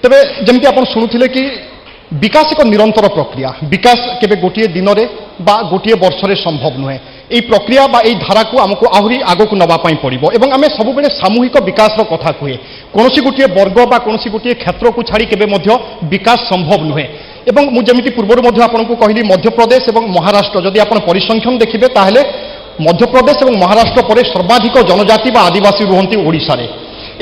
तेरे जमती आप शुणुले कि विकास एक निरंतर प्रक्रिया विकास केबे गोटे दिन में बा गोटे वर्ष में संभव नुहे यही प्रक्रिया बा यही धारा को आमको आहरी आग को नवाई पड़ो एवं आम सब सामूहिक विकास कथा कहे कौन गोटे वर्ग बा कौन गोटे क्षेत्र को छाड़ी केबे विकास संभव नुहे एवं मुझे पूर्व आपको कहली मध्यप्रदेश और महाराष्ट्र जदि आप परिसंख्यान देखिए ताहले मध्यप्रदेश और महाराष्ट्र पर सर्वाधिक जनजाति बा आदिवासी रुहंती ओडिशा रे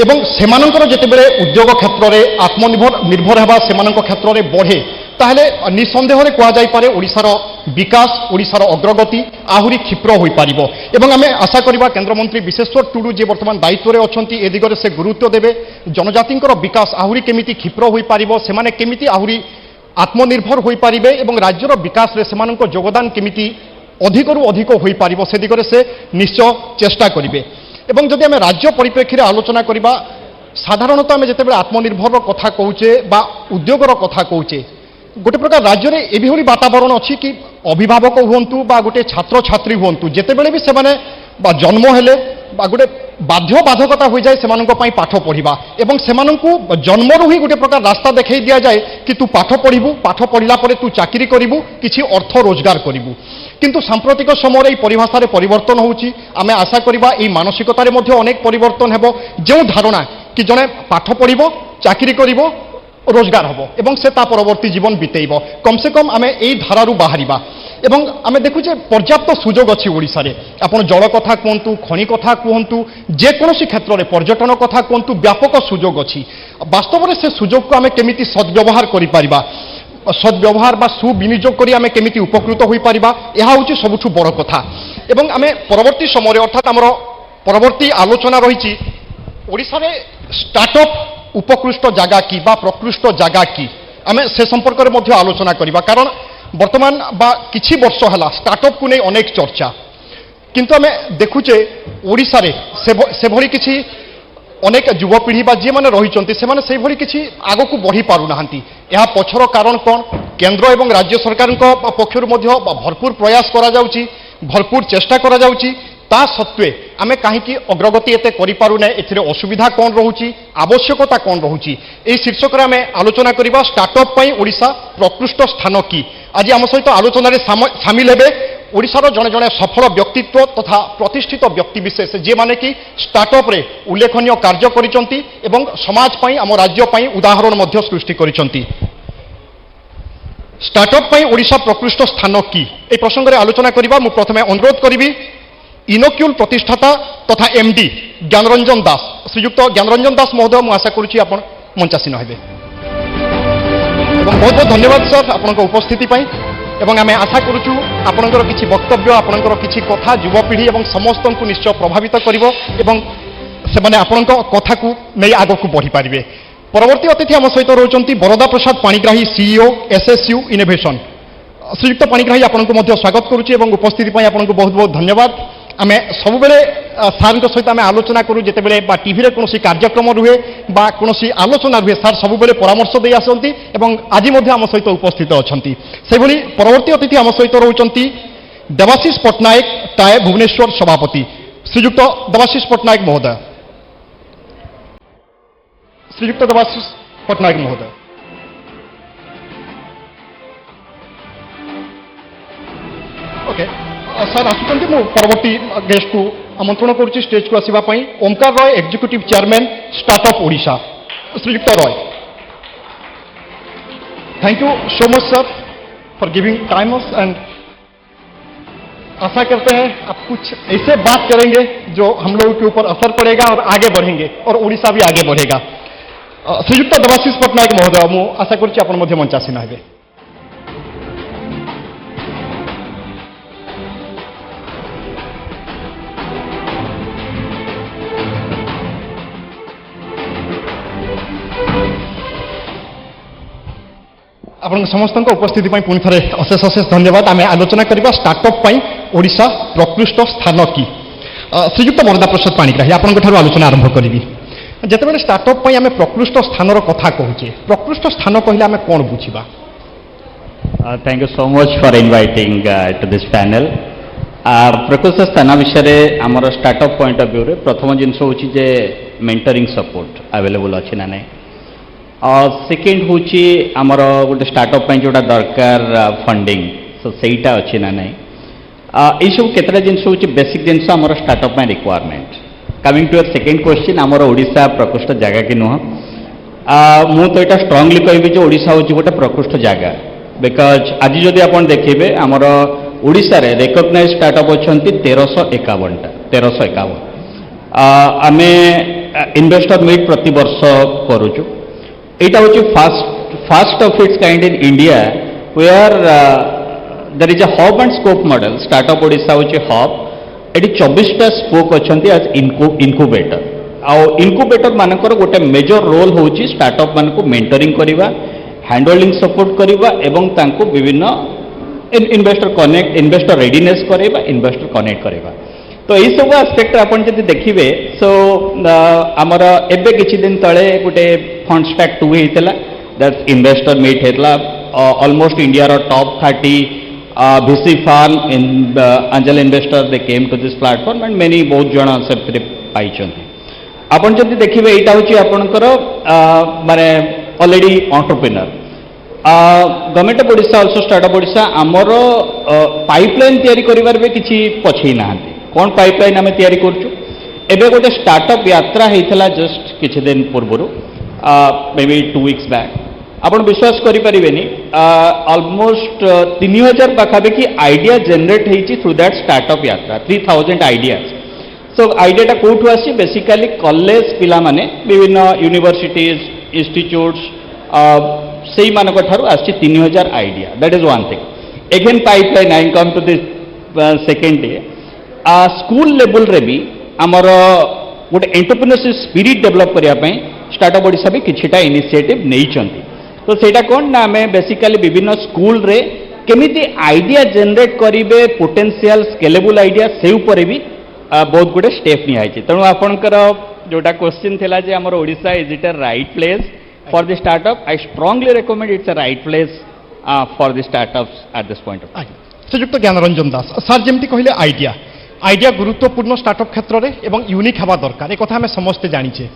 एवं सेमानंकर जेतेबेले उद्योग क्षेत्र में आत्मनिर्भर निर्भर हेबा सेमानंक क्षेत्र में बढ़े ताहले निसंदेह कह जाई पारे ओडिशार विकास ओडिशार अग्रगति आहुरी क्षिप्र होई पारिबो एवं आमे आशा करिबा केंद्रमंत्री विशेश्वर टुडू जे वर्तमान दायित्व रे अछंती ए दिगरे से गुरुत्व देबे जनजातिंकर विकास आहुरी केमिति क्षिप्र होई पारिबो सेमाने केमिति आहुरी आत्मनिर्भर होई पारिबे एवं राज्यर विकास रे सेमानंक योगदान केमिति अधिकरु अधिक होई पारिबो से दिगरे से निश्चय चेष्टा करिबे एवं जदि आम राज्य परिप्रेक्षी में आलोचना करवा साधारणतः आम जिते आत्मनिर्भर कथा कहचे बा उद्योगर कथा कहचे गोटे प्रकार राज्य में एभली वातावरण अच्छी कि अभिभावक हूँ बा गोटे छात्र छात्री हूँ जितेबले भी से जन्म हेले बा गोटे बाध्य बाधकता हो जाए से पाठ पढ़ा एवं से जन्मरू ही गोटे प्रकार रास्ता देखा दि जाए कि तू पाठ पढ़ू पाठ पढ़ला तू चाकरी करू किसी अर्थ रोजगार करू किंतु सांप्रतिक समय परिभाषा परिवर्तन होउची आमे आशा करिबा एई मानसिकतार अनेक परिवर्तन हेबो जो धारणा कि जने पाठ पढ़िबो चाकरी करिबो रोजगार हबो एवं से ता परवर्ती जीवन बितेइबो कम से कम आमे एई धारारु बाहरिबा एवं आमे देखुचे पर्याप्त सुजोग अछि ओडिसा रे आपण जल कथा कहंतु खनि कथा कहंतु जे कोनोसी क्षेत्र रे पर्यटन कथा कहंतु व्यापक सुजोग अछि वास्तव में से सुजोग को आमे केमिति सद्व्यवहार करि पारिबा सद्व्यवहार बा सुविनियोग करी आमे केमिति उपकृत होई पारिबा एहा होची सबुठु बड़ कथा एवं आमे परवर्ती समय अर्थात आमर परवर्ती आलोचना रही ओडिशा रे स्टार्टअप उपकृष्ट जगह की बा प्रकृष्ट जगह की आमे से संपर्क में मध्य आलोचना करिबा कारण वर्तमान बा किछि वर्ष हला स्टार्टअप को नहीं अनेक चर्चा किंतु आमे देखुचे ओडिशा रे से भली किछि अनेक युवपीढ़ी बा जी मैंने रही से भली किसी आग को बढ़ी पारु नाहांती यह पछर कारण कौन केंद्र एवं राज्य सरकार पक्षर भरपूर प्रयास करा जाउची भरपूर चेष्टा करा जाउची ता सत्वे आमे कहीं अग्रगति एते करि पारु नै एथिरे असुविधा कौन रोची आवश्यकता कौन रोची ए शीर्षक रे आमे आलोचना करिबा स्टार्टअप पई ओडिशा प्रकृष्ट स्थान की आज आम सहित आलोचना सामिल हेबे ओडिशार जड़े जड़े सफल व्यक्तित्व तथा प्रतिष्ठित व्यक्तिविशेष जे माने कि स्टार्टअप रे उल्लेखनीय कार्य करिसंती एवं समाज पई आम राज्य पई उदाहरण मध्य सृष्टि करिसंती स्टार्टअप पई ओडिशा प्रकृष्ट स्थान की ए प्रसंग रे आलोचना करिबा मु प्रथमे अनुरोध करिबि इनोक्यूल प्रतिष्ठाता तथा एमडी ज्ञानरंजन दास श्रीयुक्त ज्ञानरंजन दास महोदय मु आशा करुछि आपण मंचासीन हेबे बहुत बहुत धन्यवाद सर आपनक उपस्थिति पई एवं आम आशा करुचु आपणकर किछि वक्तव्य आपणकर किछि कथा युवपीढ़ी एवं समस्त को निश्चय प्रभावित करिवो एवं से माने आपणक कथा को नै आगो को बढ़ी पारिबे परवर्ती अतिथि आम सहित रहउचंती Barada Prasad Panigrahi CEO SSU innovation श्रीयुक्त पाणिग्राही आपनको मध्य स्वागत करुछि एवं उपस्थिति पई आपनको बहुत बहुत धन्यवाद आमे सब बेले सार सहित आमे आलोचना करूँ जिते बा टीवी रे कोनोसी कार्यक्रम रुहे बा कोनोसी आलोचना रुहे सार सब बेले परामर्श दे आसंती एवं आज मध्य आम सहित उपस्थित अछंती सेभली परवर्ती अतिथि आम सहित रहउचंती देवाशीष पट्टनायक टाए भुवनेश्वर सभापति श्रीयुक्त देवाशीष पट्टनायक महोदय श्रीयुक्त देवाशीष पट्टनायक महोदय ओके सर आसुचंती मु परवर्ती गेस्ट को आमंत्रण करुच्ची स्टेज को आसवा Omkar Roy executive chairman startup Odisha श्रीयुक्त Roy thank you so much sir for giving time us and आशा करते हैं आप कुछ ऐसे बात करेंगे जो हम लोगों के ऊपर असर पड़ेगा और आगे बढ़ेंगे और ओडिशा भी आगे बढ़ेगा श्रीयुक्त देवाशीष पट्टनायक महोदय मु आशा करुच्ची आपण मध्य मंचासीन हेबे आपण समस्त उपस्थिति पुणी थे अशेष अशेष धन्यवाद आम आलोचना करवा स्टार्टअप ओडिशा प्रकृष्ट स्थान की श्रीयुक्त बरदा प्रसाद पाणिग्राही आपंठ आलोचना आरंभ करी जिते स्टार्टअप आम प्रकृष्ट स्थान कथा कहूचे प्रकृष्ट स्थान कहले आम कौन बुझा thank you so much for inviting to this panel प्रकृष्ट स्थान विषय आमर स्टार्टअप पॉइंट ऑफ व्यू रे प्रथम जिनस हूँ जे मेंटरिंग सपोर्ट अवेलेबल अच्छी ना नहीं सेकेंड हूँ आमर गोटे स्टार्टअप जोटा दरकार फंडिंग सो सहीटा अच्छी ना ना यही सब केतटा जिन हूँ बेसिक जिन आम startup requirement coming to your second question आमर ओडिशा प्रकृष्ट जगह कि नुह मु तो यहाँ स्ट्रांगली कहबी जो ओडिशा हूँ गोटे प्रकृष्ट जगह बिकज आज जदि आप देखिए आमर ओडिशा रे रिकग्नाइज स्टार्टअप अच्छा 1351 आम इन्वेस्टर मीट प्रति वर्ष करुचु यहाँ हूँ first of its kind in India where there is a hub and scope model startup Odisha हूँ हब ये 24टा स्पोक अच्छा एज इनक्यूबेटर इनक्यूबेटर मानकर गोटे मेजर रोल हूँ स्टार्टअप मान को मेंटरिंग करवा हैंडहोल्डिंग सपोर्ट करवा एवं तांको विभिन्न इन्वेस्टर रेडीनेस करवा इन्वेस्टर कनेक्ट करवा तो यही सब आस्पेक्ट आपन जदि देखिबे सो आमर एबे किछि दिन तळे गोटे फंड स्टैक 2 हेतला दैट इन्वेस्टर मीट हेतला ऑलमोस्ट इंडिया रो top 30 VC firm in angel investor they came to this platform and many बहुत जण सेप्रे पाइछन्ति आपन जदि देखिबे एटा होछि आपनकर माने already entrepreneur government of Odisha also startup Odisha आमर पाइपलाइन तयारी करिवार बे किछि पछै नाहंती कौन पाइपलाइन आम तैयारी करछु एबे गोटे स्टार्टअप यात्रा होता जस्ट किछि दिन पूर्व मे बी 2 वीक्स बैक आपन विश्वास करि परिबेनी ऑलमोस्ट 3000 पाखापाखि आइडिया जनरेट होइछि थ्रू दैट स्टार्टअप यात्रा 3000 आइडियाज सो आइडियाटा कोठु आसी बेसिकली कॉलेज पिला माने विभिन्न यूनिवर्सिटीज इंस्टीट्यूट्स सेही मानक ठारु आसी 3000 idea that is one thing again pipeline I come to this second day school level रे भी आमर गोटे एंटरप्रेन्योरशिप स्पिरिट डेवलप करने स्टार्टअप ओडिशा भी किछिटा इनिशिएटिव नहीं तो सेटा कौन ना आम बेसिकली विभिन्न स्कूल रे केमिति आइडिया जनरेट करेंगे पोटेंशियल स्केलेबल आइडिया से ऊपर भी बहुत गुटे स्टेप निहाई तेणु आपणकर जोटा क्वेश्चन थिला जे आमर Odisha is it a right place for the startup I strongly recommend it's a right place for the startups at this point of Shriyukta Gyanranjan Das sir जमती कहले आइडिया आइडिया गुरुत्वपूर्ण स्टार्टअप क्षेत्र में एवं यूनिक हवा दरकार एक आम समस्ते जानीचे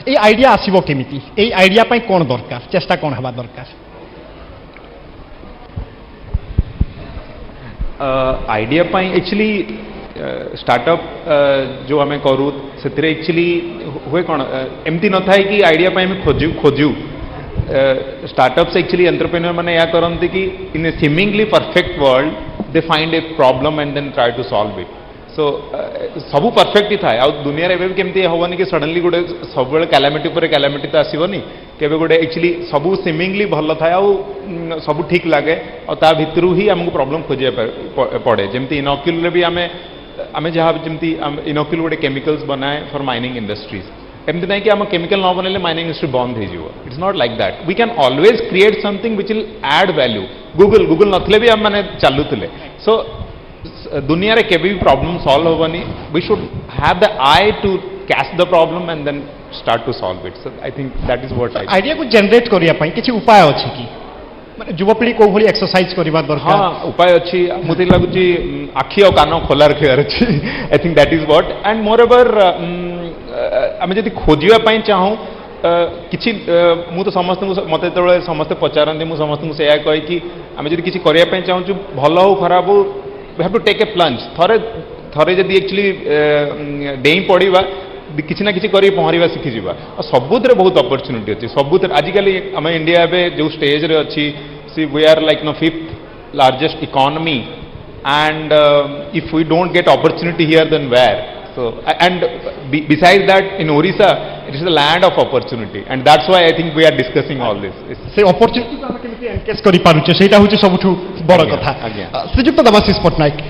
ये आइडिया आसीबो केमिति ये आइडिया पाई कौन दरकार चेष्टा कौन हवा दरकार आइडिया पाई एक्चुअली स्टार्टअप जो आम करूँ से एक्चुअली हुए कौन एमती न था कि आइडिया पाई आम खोजू स्टार्टअप्स एक्चुअली एंटरप्रेन्योर मैंने या करती कि in a seemingly perfect world they find a problem and then try to solve it so सबू परफेक्ट ही थाए आ दुनिया रे केमती हेनी कि सडनली गोटे सब कैलामिटी पर कैलामिटी तो आसबनी केबे गोटे एक्चुअली सबू सीमिंगली भल थाए आ सबू ठीक लगे और ता भितरू ही आमको प्रॉब्लम खोजे पड़े जमती इनोक्यूल रे भी आम जहाँ जमती इनोक्यूल गोटे केमिकल्स बनाए फॉर माइनिंग इंडस्ट्रीज एमती ना कि आम केमिकल न बनले माइनिंग इंडस्ट्री बंद हो it's not like that we can always create something which will add value Google नथिले भी आम माने चालुथिले सो दुनिया रे केबे भी प्रॉब्लम सॉल्व होबनी we should have the eye to catch the problem and then start to solve it so I think that is what I idea को जनरेट करिया पई किछि उपाय अछि कि माने युवपीढ़ी को भली एक्सरसाइज करबा दरकार हां उपाय अछि मुते लागुची आखी और कान खोला रखियार अछि आई think that is what and more over आमे जदि खोजिया पई चाहू किछि मु तो समस्त मते तळे समस्त पचारंती मु समस्त से या कहि कि आमे जदि किछि करिया पई चाहू भलो हो खराब हो we have to take a plunge थरे जदि एक्चुअली डेई पड़वा किसी ना किसी कर पहरवा शिखिजा और सबुत बहुत अपरच्युनिटी अच्छी सबुत आजिकल आम इंडिया एवं जो स्टेज रे अच्छी see we are like no 5th largest economy and if we don't get opportunity here then where so and beside that in Odisha it is the land of opportunity and that's why I think we are discussing all this से opportunity को हम केमिति engage करि पारुचे सेटा होची सबठु बड़ कथा श्रीजुक्त Debashish Patnaik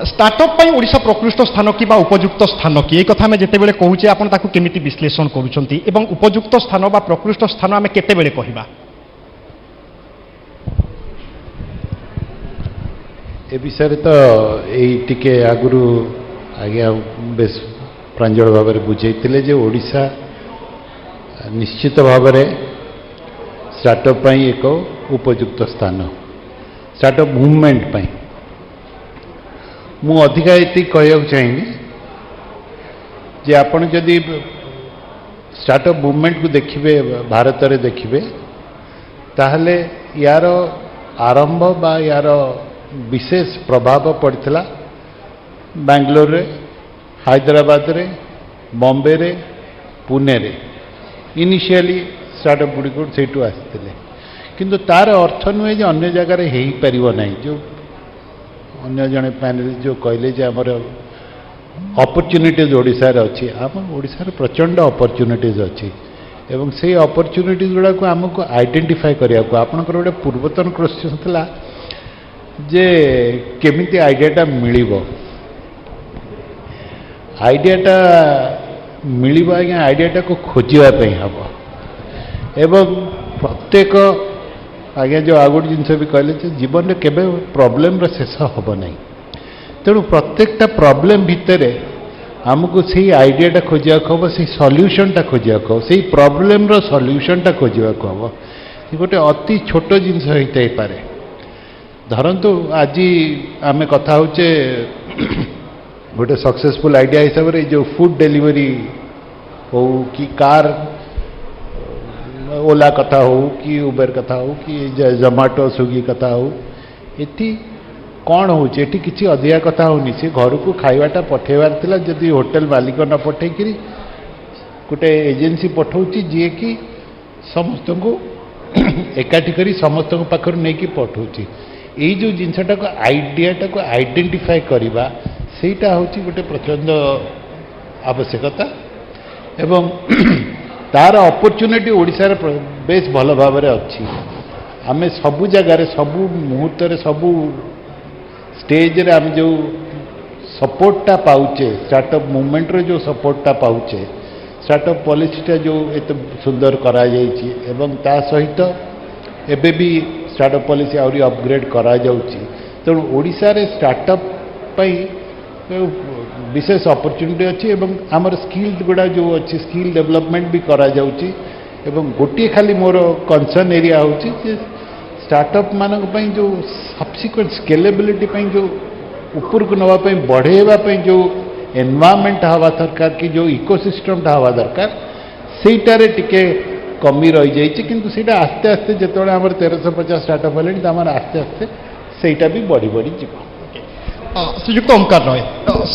startup पाई ओडिशा प्रकृष्ट स्थान कि उपयुक्त स्थान कि एक कथा में जेते बेले कहूचे आपण ताकू केमिति विश्लेषण करूछंती एवं उपयुक्त स्थान बा प्रकृष्ट स्थान आमे केते बेले कहिबा ए विषय तो एई टिके आगुरु आज्ञा बेस प्रांजल भाव में बुझेइतिले जे ओडिशा निश्चित भाव में स्टार्टअप पाई एक उपयुक्त स्थान स्टार्टअप मूवमेंट पाई मु अधिका ये कहूँ चाहिए जे आपण जदि स्टार्टअप मूवमेंट को देखिए भारत में देखिए ताहले यार आरंभ बा यार विशेष प्रभाव पड़ता बैंगलोर रे, हैदराबाद रे, बॉम्बे रे, पुणे रे इनिशियली स्टार्टअप गुड़िक से आसते किंतु तार अर्थ नुहे जो अन्य जगार हो पार ना जो अन्य जड़े पैनलिस्ट जो कहले जे आमर अपॉर्चुनिटीज ओडिशा रे अच्छी आम ओडिशा रे प्रचंड अपॉर्चुनिटीज अच्छी एवं से अपॉर्चुनिटीज गुड़ा को आमको आइडेंटिफाई करिया को आपनकर गोटे पूर्वतन क्वेश्चन था जे केमिति आइडियाटा मिलिबो आइडियाटा मिलिबो आज्ञा आइडियाटा को खोजिया पे हम एवं प्रत्येक आज्ञा जो आ गोटे जिनस भी कहले जीवन में केबे प्रॉब्लम रो शेष हम ना तेणु प्रत्येकटा प्रॉब्लम भितर आमको से आइडियाटा खोजा हम से सल्यूशनटा खोजा हम से प्रॉब्लम रो सल्यूशनटा खोजा हम गोटे अति छोट जिनस होता पारे धरतु आज आम कथा होचे गोटे सक्सेसफुल आइडिया हिसाब से जो फूड डिलीवरी हो कि कार ओला कथा हो कि उबेर कथा हो कि जोमाटो स्विगी कथा हो ये कौन हो किसी अधिका कथा होनी सी घर को खाइबाटा पठेबार थिला जदि होटल मालिक न पठेकरी गोटे एजेंसी पठाऊँगी जी कि समस्त को एकाठी करी समस्त पाखर नहीं कि पठाऊँगी यही जो जिनसटा को आइडियाटा को आइडेंटिफाई करवा सेटा होची गोटे प्रचंड आवश्यकता एवं तार अपॉर्चुनिटी ओडिशा रे बेस भल भाव में अच्छी आम सबू जगार सबू मुहूर्त सबू स्टेज रे आम जो सपोर्टटा पाउचे स्टार्टअप मूवमेंट रे जो सपोर्टटा पाउचे स्टार्टअप पॉलिसीटा जो एत सुंदर करा जायछि एवं ता सहित एबे भी स्टार्टअप पॉलिसी आउरी अपग्रेड करा जाउछि तेणु ओडिशा रे स्टार्टअप पई विशेष अपॉर्चुनिटी अच्छी एवं आमर स्किल गुड़ा जो अच्छी स्किल डेवलपमेंट भी करा जाउछि एवं गोटे खाली मोर कंसर्न एरिया होछि जे स्टार्टअप मानक पई जो सब्सिक्वेंट स्केलेबिलिटी पई जो ऊपर को नवा पई बढ़ेवा पई जो एनवायरनमेंट हवा दरकार कि जो इकोसिस्टमटा हवा दरकार सेटारे टिके कमी रही जाइए किंतु सेटा आस्ते आस्ते जिते आम 1350 स्टार्टअप हेले आस्ते आस्ते सेटा भी बढ़ी बढ़ी जीव श्रीयुक्त ओमकार रॉय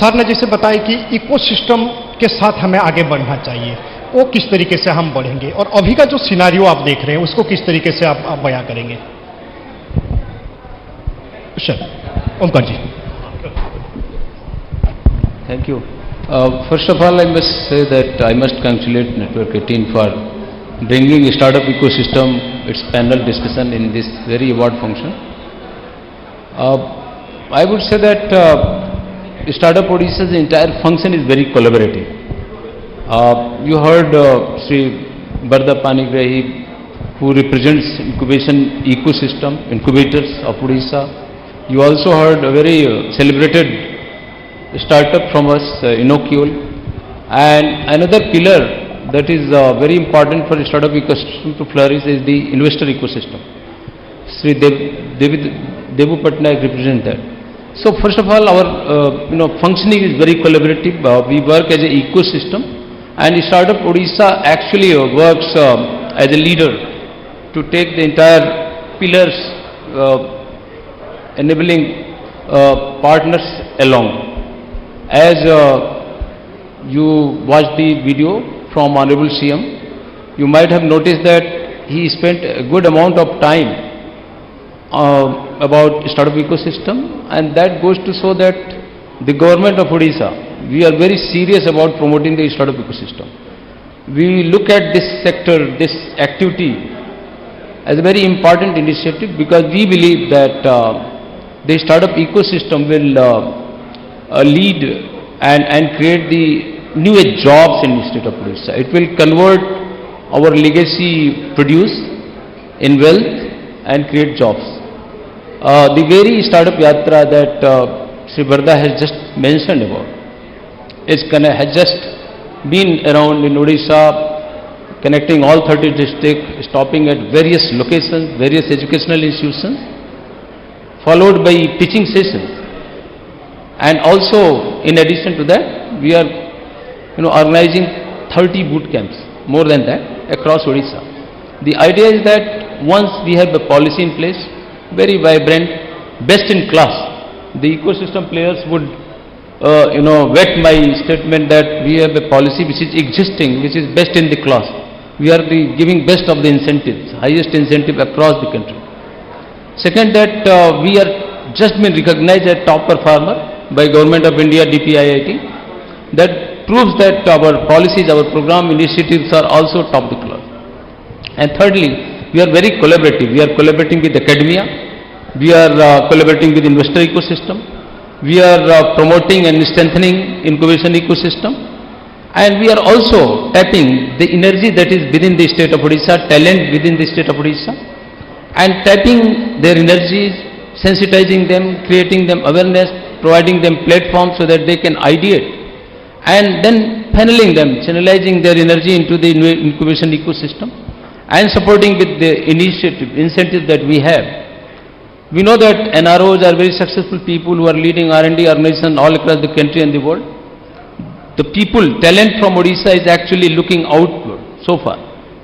सर ने जैसे बताया कि इकोसिस्टम के साथ हमें आगे बढ़ना चाहिए वो किस तरीके से हम बढ़ेंगे और अभी का जो सिनारियो आप देख रहे हैं उसको किस तरीके से आप बयां करेंगे sir Omkar ji Thank you. First of all, I must say that I must congratulate Network 18 for bringing startup ecosystem, its panel discussion in this very award function. I would say that Startup Odisha's entire function is very collaborative. You heard Sri Barda Panigrahi, who represents incubation ecosystem, incubators of Odisha. You also heard a very celebrated startup from us, Inocule. And another pillar that is very important for startup ecosystem to flourish is the investor ecosystem. Sri Devu Patnaik represents that. So first of all, our functioning is very collaborative. We work as an ecosystem, and Startup Odisha actually works as a leader to take the entire pillars, enabling partners along. As you watched the video from Honorable CM, you might have noticed that he spent a good amount of time about startup ecosystem, and that goes to show that the government of Odisha, we are very serious about promoting the startup ecosystem. We look at this sector, this activity as a very important initiative because we believe that the startup ecosystem will lead and create the new age jobs in the state of Odisha. It will convert our legacy produce in wealth and create jobs. The very startup yatra that Sri Barda has just mentioned about has just been around in Odisha, connecting all 30 districts, stopping at various locations, various educational institutions, followed by teaching sessions. And also, in addition to that, we are organizing 30 boot camps, more than that, across Odisha. The idea is that once we have a policy in place, very vibrant, best in class, the ecosystem players would vet my statement that we have a policy which is existing, which is best in the class. We are giving best of the incentives, highest incentive across the country. Second, that we are just been recognized as top performer by Government of India, DPIIT. That proves that our policies, our program initiatives are also top the class. And thirdly, we are very collaborative. We are collaborating with academia. We are collaborating with investor ecosystem. We are promoting and strengthening incubation ecosystem. And we are also tapping the energy that is within the state of Odisha, talent within the state of Odisha, and tapping their energies, sensitizing them, creating them awareness, providing them platforms so that they can ideate, and then funneling them, channelizing their energy into the incubation ecosystem, and supporting with the incentives that we have. We know that NROs are very successful people who are leading R&D organizations all across the country and the world. The people, talent from Odisha is actually looking outward so far.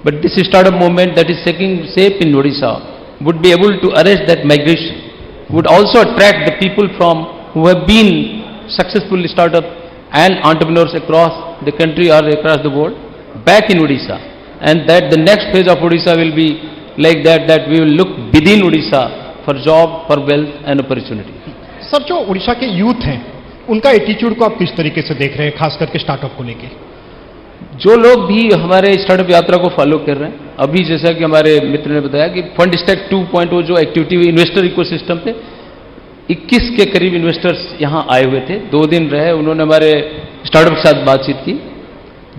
But this startup movement that is taking shape in Odisha would be able to arrest that migration, would also attract the people who have been successful startup and entrepreneurs across the country or across the world back in Odisha. And that the next phase of Odisha will be like that we will look within Odisha for job, for wealth and opportunity. Sir, जो उड़ीसा के youth हैं उनका attitude को आप किस तरीके से देख रहे हैं, खास करके स्टार्टअप को लेके? जो लोग भी हमारे स्टार्टअप यात्रा को फॉलो कर रहे हैं, अभी जैसा कि हमारे मित्र ने बताया कि फंड स्टैक 2.0 जो एक्टिविटी हुई इन्वेस्टर इकोसिस्टम पे 21 के करीब इन्वेस्टर्स यहाँ आए हुए थे, 2 दिन रहे, उन्होंने हमारे स्टार्टअप के साथ बातचीत की।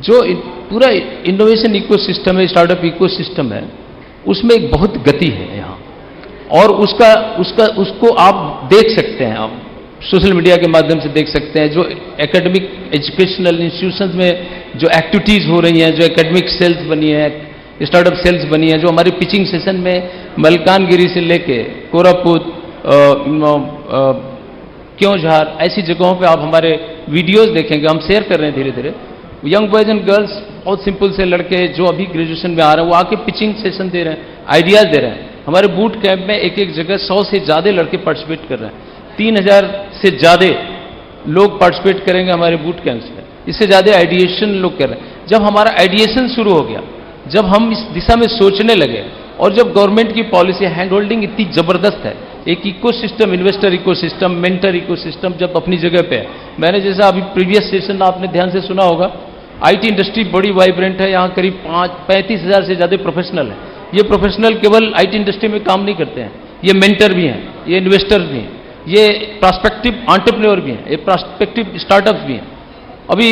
जो पूरा इनोवेशन इकोसिस्टम है, स्टार्टअप इकोसिस्टम है, उसमें एक बहुत गति है यहाँ, और उसको आप देख सकते हैं, आप सोशल मीडिया के माध्यम से देख सकते हैं। जो एकेडमिक एजुकेशनल इंस्टीट्यूशंस में जो एक्टिविटीज़ हो रही हैं, जो एकेडमिक सेल्स बनी है, स्टार्टअप सेल्स बनी है, जो हमारे पिचिंग सेशन में मलकानगिरी से लेके कोरापुट, क्योंझार, ऐसी जगहों पे आप हमारे वीडियोस देखेंगे, हम शेयर कर रहे हैं धीरे धीरे। यंग बॉयज एंड गर्ल्स, बहुत सिंपल से लड़के जो अभी ग्रेजुएशन में आ रहे हैं, वो आके पिचिंग सेशन दे रहे हैं, आइडियाज़ दे रहे हैं। हमारे बूट कैंप में एक जगह 100 से ज़्यादा लड़के पार्टिसिपेट कर रहे हैं, 3000 से ज़्यादा लोग पार्टिसिपेट करेंगे हमारे बूट कैंप्स में, इससे ज़्यादा आइडिएशन लोग कर रहे हैं। जब हमारा आइडिएशन शुरू हो गया, जब हम इस दिशा में सोचने लगे, और जब गवर्नमेंट की पॉलिसी हैंड होल्डिंग इतनी ज़बरदस्त है, एक ecosystem, investor ecosystem, mentor ecosystem जब अपनी जगह पे है। मैंने जैसा अभी प्रीवियस सेशन आपने ध्यान से सुना होगा, आईटी इंडस्ट्री बड़ी वाइब्रेंट है, यहाँ करीब 35,000 से ज़्यादा प्रोफेशनल है। ये प्रोफेशनल केवल आईटी इंडस्ट्री में काम नहीं करते हैं, ये मेंटर भी हैं, ये इन्वेस्टर्स भी हैं, ये प्रॉस्पेक्टिव एंटरप्रेन्योर भी हैं, ये प्रॉस्पेक्टिव स्टार्टअप्स भी हैं। अभी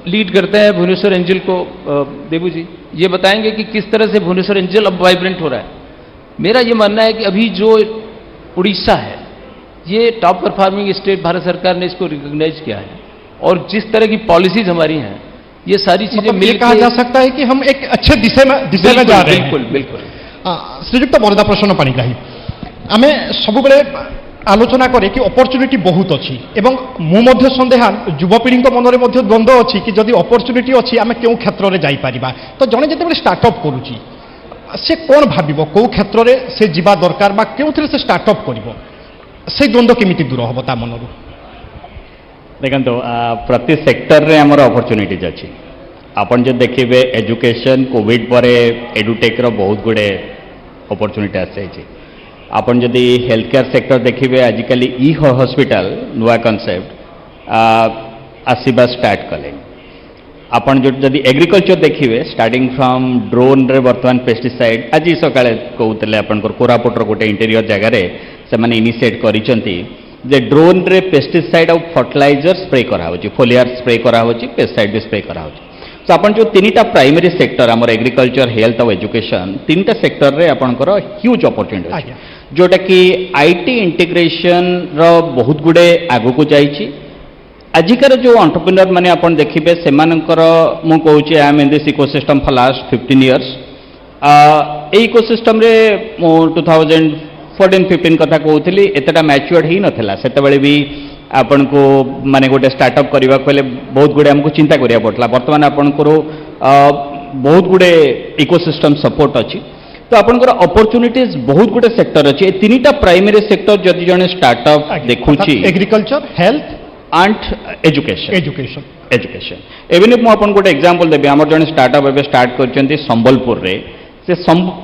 लीड करते हैं भुवनेश्वर एंजल को देबू जी, ये बताएंगे कि किस तरह से भुवनेश्वर एंजल अब वाइब्रेंट हो रहा है। मेरा ये मानना है कि अभी जो उड़ीसा है, ये टॉप परफॉर्मिंग स्टेट, भारत सरकार ने इसको रिकॉग्नाइज किया है, और जिस तरह की पॉलिसीज हमारी हैं, ये सारी चीजें मिलकर कहा जा सकता है कि हम एक अच्छे दिशा में जा रहे हैं। बिल्कुल बिल्कुल। श्रीजुक्त बरदा प्रसन्न पाणिग्राही, आमे सबुबले आलोचना करे कि अपॉर्चुनिटी बहुत अच्छी, एवं मु मध्य संदेहान युवपीढ़ी मनरे मध्य द्वंद्व अच्छी कि जदि अपॉर्चुनिटी अच्छी आमे केउ क्षेत्र में जाई परिबा। तो जने जेतेबेले स्टार्टअप करूची से कोन भाबिबो को क्षेत्र में से जीवा दरकार बा केउथिरे से स्टार्टअप करिवो, से द्वंद्व केमिति दूर होबो ता मनरु? देखो प्रति सेक्टर रे हमर अपॉर्चुनिटीज अच्छी। आपन जो देखिए एजुकेशन कोविड पर एडुटेक रो बहुत गुड़े अपॉर्चुनिटी आसी। आपन जदि हेल्थ केयर सेक्टर देखिए आजिकल ई हॉस्पिटल नुआ कॉन्सेप्ट आसवा स्टार्ट कले। आपन जो जदि एग्रीकल्चर देखिए स्टार्टिंग फ्रॉम ड्रोन रे वर्तमान पेस्टिसाइड आज सकाळे कहते आपनकर कोरापुटर गोटे इंटीरियर जगह से मैंने इनिशिएट करिसंती जे ड्रोन रे पेस्टिसाइड और फर्टिलाइजर स्प्रे करा फोलियर स्प्रे करा पेस्टिसाइड भी स्प्रे करा। तो आपन जो 3टा प्राइमरी सेक्टर आमर एग्रीकल्चर, हेल्थ और एजुकेशन 3टा सेक्टर रे आपनकर ह्यूज अपॉर्चुनिटी अछि, जोटा कि आईटी इंटीग्रेशन रो बहुत गुडे आगु को जाइछि। आजिकार जो एंटरप्रेन्योर माने आपन देखिबे सेमानकर मु कहूछि I am in this ecosystem for last 15 years. ए इकोसिस्टम रे 2014-15 कथा कहूली एतटा मैच्योर्ड ही नथिला। सेतबेले भी आपन को माने गोटे स्टार्टअप करबा पहले बहुत गुडे हमको चिंता करिया पड़ला। वर्तमान आपन को बहुत गुडे इकोसिस्टम सपोर्ट अछि। तो आपनकर अपॉर्चुनिटीज बहुत गुटे सेक्टर अच्छे तीनटा प्राइमरी सेक्टर जदि जने स्टार्टअप देखुची agriculture health and education education education एवं मुझे आपन गोटे एग्जांपल देबी हमर जने स्टार्टअप एबे स्टार्ट करचंती संबलपुर रे से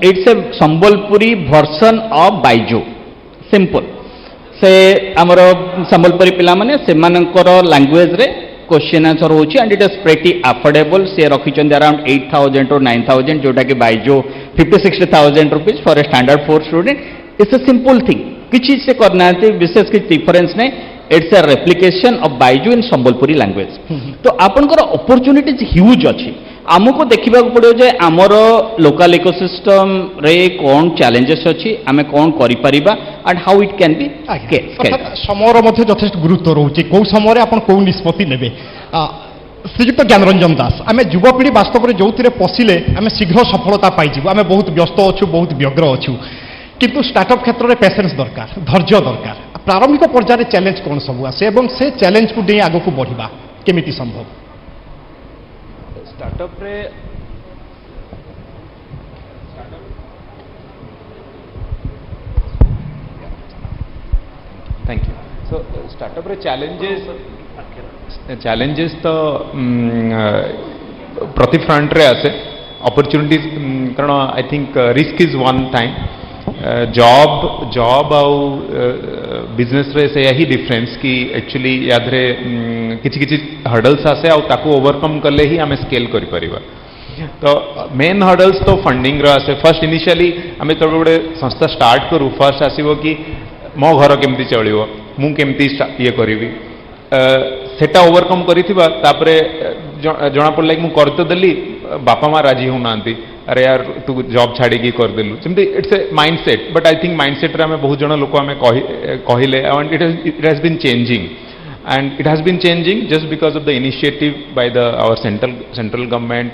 it's a Sambalpuri version of Byju simple से आमर संबलपुरी पिला माने सेमानकर लैंग्वेज रे क्वेश्चन आंसर होची and it is pretty affordable से रखिचंदी अराउंड 8000 और 9000 जोटा कि Byju 50-60,000 rupees for a standard 4 student it's a simple thing किछि से करना है विशेष किछि डिफरेंस नै it's a replication of Byju in Sambalpuri language तो आपनकर अपॉर्चुनिटीज ह्यूज अछि आमको देखा पड़ो जे आमर लोकल इकोसिस्टम रे कौन चैलेंजेस अच्छी आम कौन करि and how it can be समयर मध्य यथेष्ट गुरुत्व रोचे कौ समय आप कौ निष्पत्ति नेबे श्रीजुक्त ज्ञानरंजन दास आम युवपीढ़ी वास्तव में जो पशिले आम शीघ्र सफलता पाइबू आम बहुत व्यस्त अच्छु बहुत व्यग्र अच्छु किंतु स्टार्टअप क्षेत्र में पेशेंस दरकार धैर्य दरकार प्रारंभिक पर्यायर चैलेंज कौन सब आसे और से चैलेंज को नहीं आगक बढ़ा केमिति संभव स्टार्टअप रे थैंक यू सो स्टार्टअप रे चैलेंजेस तो प्रति फ्रंट रे आसे अपॉर्चुनिटीज कारण I think risk is one time job आउ बिजनेस रे से यही डिफरेंस कि एक्चुअली यादरे किछि किछि हर्डल्स आसे आउ ताको ओवरकम करले ही आमे स्केल करि परिबा तो मेन हर्डल्स तो फंडिंग रो आसे फर्स्ट इनिशियली आमे तो गोटे संस्था स्टार्ट करू फर्स्ट आसीबो कि मो घर केमती चलिबो मु केमती ये करिवि सेटा ओवरकम करिथिबा तापरे जना पड़ला कि मु करते देली बापा माँ राजी होनांती अरे यार तू जॉब छाड़ी करदेलु जमती it's a mindset but I think mindset रे बहुत जन लोक आम कहले and it has been changing and it has been changing just because of the initiative by our central government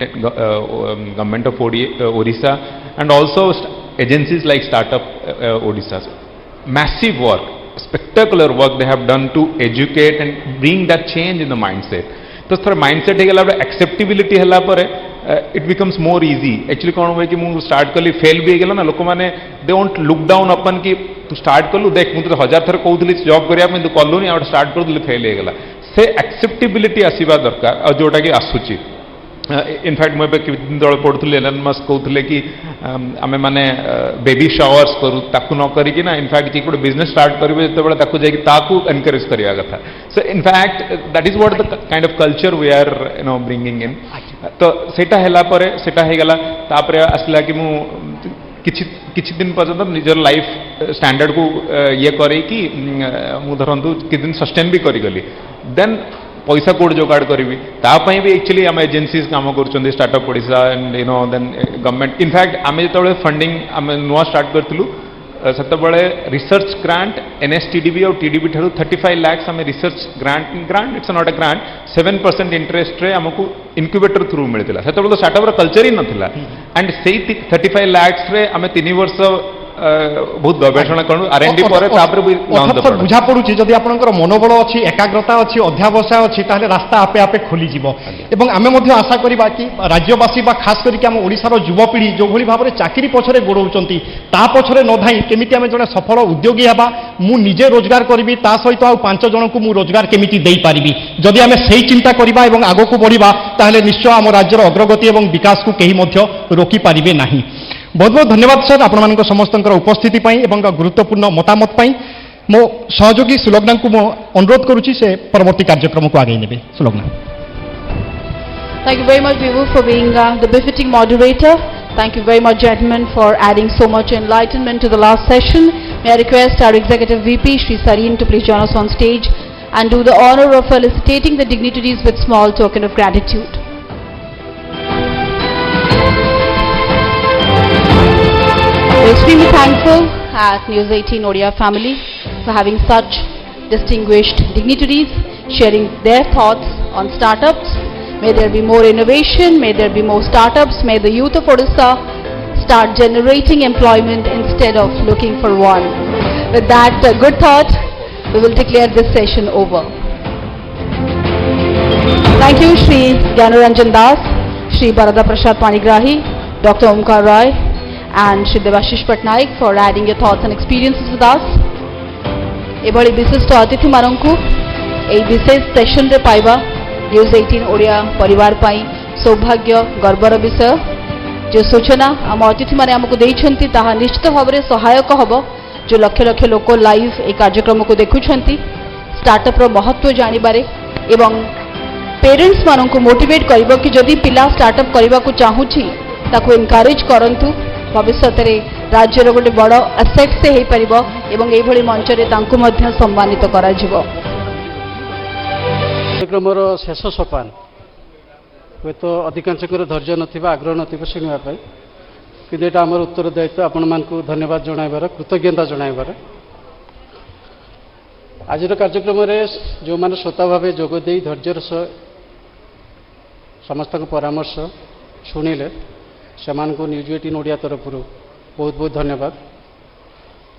of Odisha and also agencies like Startup Odisha. Massive work, spectacular work they have done to educate and bring that change in the mindset. तो थोड़ा mindset है acceptability है it becomes more easy actually कौन हुए कि मुझे start कली fail भी होगा ना लोक मैंने दे वोंट लुक डाउन अपन कि तू स्टार्ट कलु देख मुझे 1000 थर कहूली जॉब करा तू कलुनी आ स्टार्ट कर फेल होगा से एक्सेप्टेबिलिटी आसवा दरकार और जोटा कि आसूची इनफैक्ट मुझे किन तले पढ़ुली एलन मस्क कहते कि आम मैंने बेबी शावर्स करूँ ताकू न करी ना इनफैक्ट जी गोटे बिजनेस स्टार्ट करेंगे जो जाकू एनकरेज करवा कथा so in fact that is what the kind of culture we are bringing in तो सेटा हैला परे सेटा हे गला तापरे आसला कि मु किछि दिन पर्यंत निजर लाइफ स्टैंडर्ड को ये करे कि मु धरंतु कि दिन सस्टेन भी करी गली देन पैसा कोड जोगाड़ करी तापाई भी एक्चुअली आम एजेंसीज काम कर startup Odisha and you know then government in fact आम जो फंडिंग आम नुआ स्टार्ट करूँ से रिसर्च ग्रांट एनएसटीडीबी और टीडीबी ठारू 35 लाख आम research grant it's not a grant 7% interest रे आमको इनक्यूबेटर थ्रू मिलता से तो स्टार्टअप कल्चर ही नाला एंड से 35 लाख रे आम 3 वर्ष बहुत गवेषणा करूँ आरएनडी बुझा पड़ू जदि आपंकर मनोबल अच्छी एकाग्रता अच्छी अध्यावसाय अच्छी ताहले रास्ता आपे आपे खोली एवं आमे मध्य आशा करिबा कि राज्यवासी बा खास करके आम ओडिशार युवपीढ़ी जो भली भाव में चाकरी पछरे गोड़ौचंती ता पछरे न धाई केमिति आमे जने सफल उद्योगी हेबा मु निजे रोजगार करिबी ता सहित आ 5 जनकु मु रोजगार केमिति देई पारिबी जदि आमे सेही चिंता करिबा एवं आगो को बढ़िबा ताहले निश्चय आम राज्यर अग्रगति एवं विकास को केही मध्य रोकी पारिबे नाही। बहुत बहुत धन्यवाद सर आपण समस्त उपस्थिति एवं गुरुत्वपूर्ण मतामत मो सहयोगी सुलग्ना को मो अनुरोध करुच्ची से परवर्ती कार्यक्रम को आगे नेबे Sulagna. Thank you very much, Vivu, for being the befitting moderator. Thank you very much, gentlemen, for adding so much enlightenment to the last session. May I request our Executive VP, Shri Sareen, to please join us on stage and do the honor of felicitating the dignitaries with small token of gratitude. We're extremely thankful at News 18 Odia family for having such distinguished dignitaries sharing their thoughts on startups. May there be more innovation, may there be more startups, may the youth of Odisha start generating employment instead of looking for one. With that good thought, we will declare this session over. Thank you, Shri Gyanaranjan Das, Shri Barada Prasad Panigrahi, Dr. Omkar Roy, and Shri Devashish Patnaik for adding your thoughts and experiences with us. एभली विशिष्ट अतिथि मानकु एई विशेष session रे पाइबा news 18 Odia परिवार पाई सौभाग्य गर्वर विषय। जो सूचना आम अतिथि माने हमकु देइछंती ताहा निश्चित भाव में सहायक हबो जो लक्ष लक्ष लोक लाइव ए कार्यक्रम को देखुछंती स्टार्टअप रो महत्व जानिबारे एवं पेरेंट्स मानकु मोटिवेट करिवो कि जदि पिला स्टार्टअप करबा को चाहूची ताको एनकरेज करंतु भविष्य रे राज्य रो गोटे बड़ एसेट से हे परिबो एवं एई भली मंच रे तांकु मध्य सम्मानित करा जिवो। कार्यक्रम शेष सोपान हे तो अधिकांश धैर्य नथिबा आग्रह नथिबा शुणा कि एटा आमर उत्तरदायित्व आपण मानकु धन्यवाद जणाइबार कृतज्ञता जणाइबार। आज कार्यक्रम जो माने श्रोता भाव जोगदे धैर्यर सह समस्त परामर्श शुणिले से न्यूज 18 ओडिया तरफ बहुत बहुत धन्यवाद।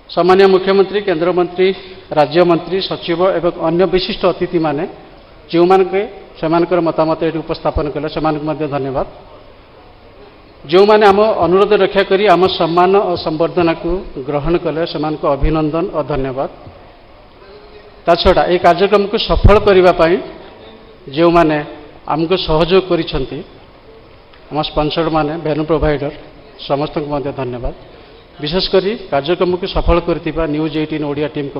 सम्माननीय मुख्यमंत्री केंद्र मंत्री राज्य मंत्री सचिव एवं अन्य विशिष्ट अतिथि माने जो मानके सेमानकर मतामत ये उपस्थापन कले से धन्यवाद। जो माने आम अनुरोध रक्षा करी आम सम्मान और संवर्धना को ग्रहण कले से अभिनंदन और धन्यवाद। ता छड़ा ये कार्यक्रम को सफल करने जो माने आमको सहयोग करिसेंती आम स्पॉन्सर माने वेन्यू प्रोवाइडर समस्त को धन्यवाद। विशेषकर कार्यक्रम को सफल करथिबा न्यूज 18 ओडिया टीम को